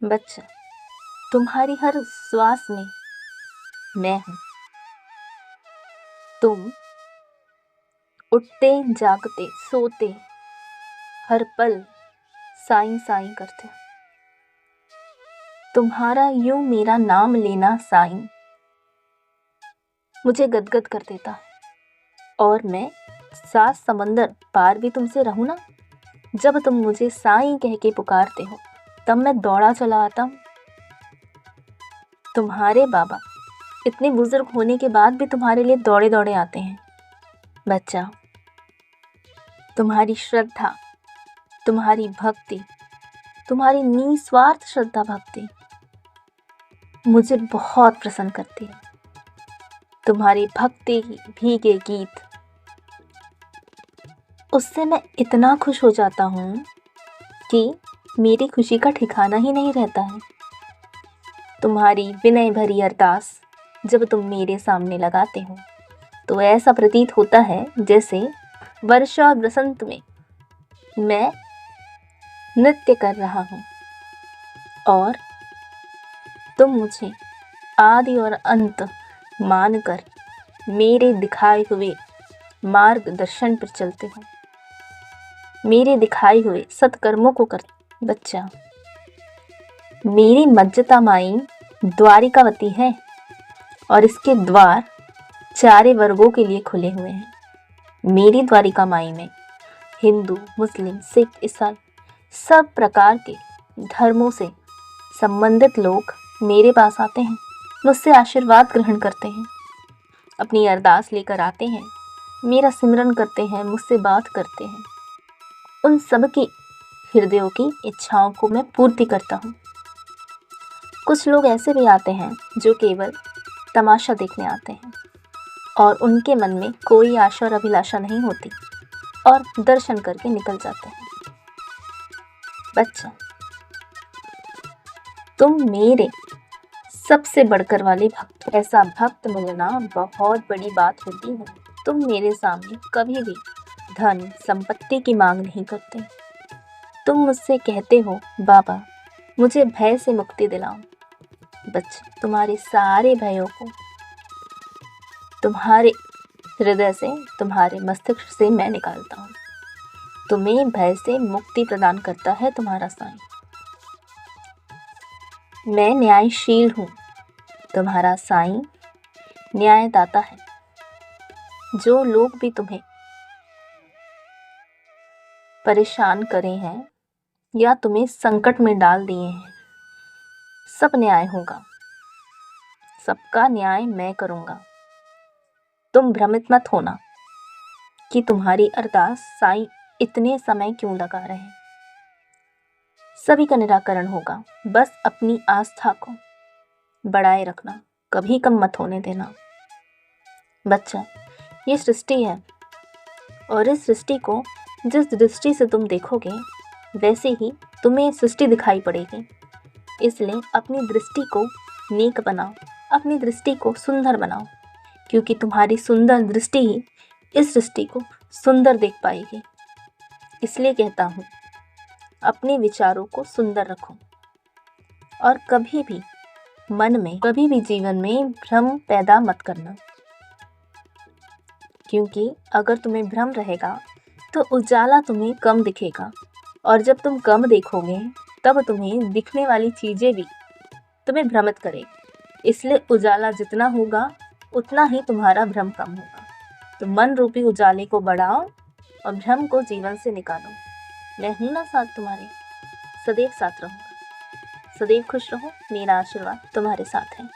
बच्चा, तुम्हारी हर श्वास में मैं हूँ। तुम उठते जागते सोते हर पल साईं साईं करते। तुम्हारा यूं मेरा नाम लेना साईं मुझे गदगद कर देता है। और मैं 7 समंदर पार भी तुमसे रहूं ना, जब तुम मुझे साईं कह के पुकारते हो तब मैं दौड़ा चला आता हूँ। तुम्हारे बाबा इतने बुजुर्ग होने के बाद भी तुम्हारे लिए दौड़े दौड़े आते हैं। बच्चा, तुम्हारी श्रद्धा, तुम्हारी भक्ति, तुम्हारी निस्वार्थ श्रद्धा भक्ति मुझे बहुत प्रसन्न करती है। तुम्हारी भक्ति भीगे गीत, उससे मैं इतना खुश हो जाता हूँ कि मेरी खुशी का ठिकाना ही नहीं रहता है। तुम्हारी विनय भरी अरदास जब तुम मेरे सामने लगाते हो तो ऐसा प्रतीत होता है जैसे वर्षा और बसंत में मैं नृत्य कर रहा हूँ और तुम मुझे आदि और अंत मानकर मेरे दिखाए हुए मार्गदर्शन पर चलते हो, मेरे दिखाए हुए सत्कर्मों को कर। बच्चा, मेरी मज्जता माई द्वारिकावती है और इसके द्वार चारे वर्गों के लिए खुले हुए हैं। मेरी द्वारिका माई में हिंदू, मुस्लिम, सिख, ईसाई सब प्रकार के धर्मों से संबंधित लोग मेरे पास आते हैं, मुझसे आशीर्वाद ग्रहण करते हैं, अपनी अरदास लेकर आते हैं, मेरा सिमरन करते हैं, मुझसे बात करते हैं। उन सब की हृदयों की इच्छाओं को मैं पूर्ति करता हूँ। कुछ लोग ऐसे भी आते हैं जो केवल तमाशा देखने आते हैं और उनके मन में कोई आशा और अभिलाषा नहीं होती और दर्शन करके निकल जाते हैं। बच्चा, तुम मेरे सबसे बढ़कर वाले भक्त हो। ऐसा भक्त मिलना बहुत बड़ी बात होती है। तुम मेरे सामने कभी भी धन संपत्ति की मांग नहीं करते। तुम मुझसे कहते हो, बाबा मुझे भय से मुक्ति दिलाओ। बच्चा, तुम्हारे सारे भयों को तुम्हारे हृदय से, तुम्हारे मस्तिष्क से मैं निकालता हूँ। तुम्हें भय से मुक्ति प्रदान करता है तुम्हारा साईं। मैं न्यायशील हूँ, तुम्हारा साईं न्यायदाता है। जो लोग भी तुम्हें परेशान करे हैं या तुम्हें संकट में डाल दिए हैं, सब न्याय होगा, सबका न्याय मैं करूँगा। तुम भ्रमित मत होना कि तुम्हारी अरदास साईं इतने समय क्यों लगा रहे हैं। सभी का निराकरण होगा। बस अपनी आस्था को बढ़ाए रखना, कभी कम मत होने देना। बच्चा, ये सृष्टि है और इस सृष्टि को जिस दृष्टि से तुम देखोगे वैसे ही तुम्हें सृष्टि दिखाई पड़ेगी। इसलिए अपनी दृष्टि को नेक बनाओ, अपनी दृष्टि को सुंदर बनाओ, क्योंकि तुम्हारी सुंदर दृष्टि ही इस सृष्टि को सुंदर देख पाएगी। इसलिए कहता हूँ, अपने विचारों को सुंदर रखो और कभी भी मन में, कभी भी जीवन में भ्रम पैदा मत करना, क्योंकि अगर तुम्हें भ्रम रहेगा तो उजाला तुम्हें कम दिखेगा और जब तुम कम देखोगे तब तुम्हें दिखने वाली चीज़ें भी तुम्हें भ्रमित करेगी। इसलिए उजाला जितना होगा उतना ही तुम्हारा भ्रम कम होगा। तो मन रूपी उजाले को बढ़ाओ और भ्रम को जीवन से निकालो। मैं हूं ना साथ तुम्हारे, सदैव साथ रहूंगा। सदैव खुश रहो, मेरा आशीर्वाद तुम्हारे साथ है।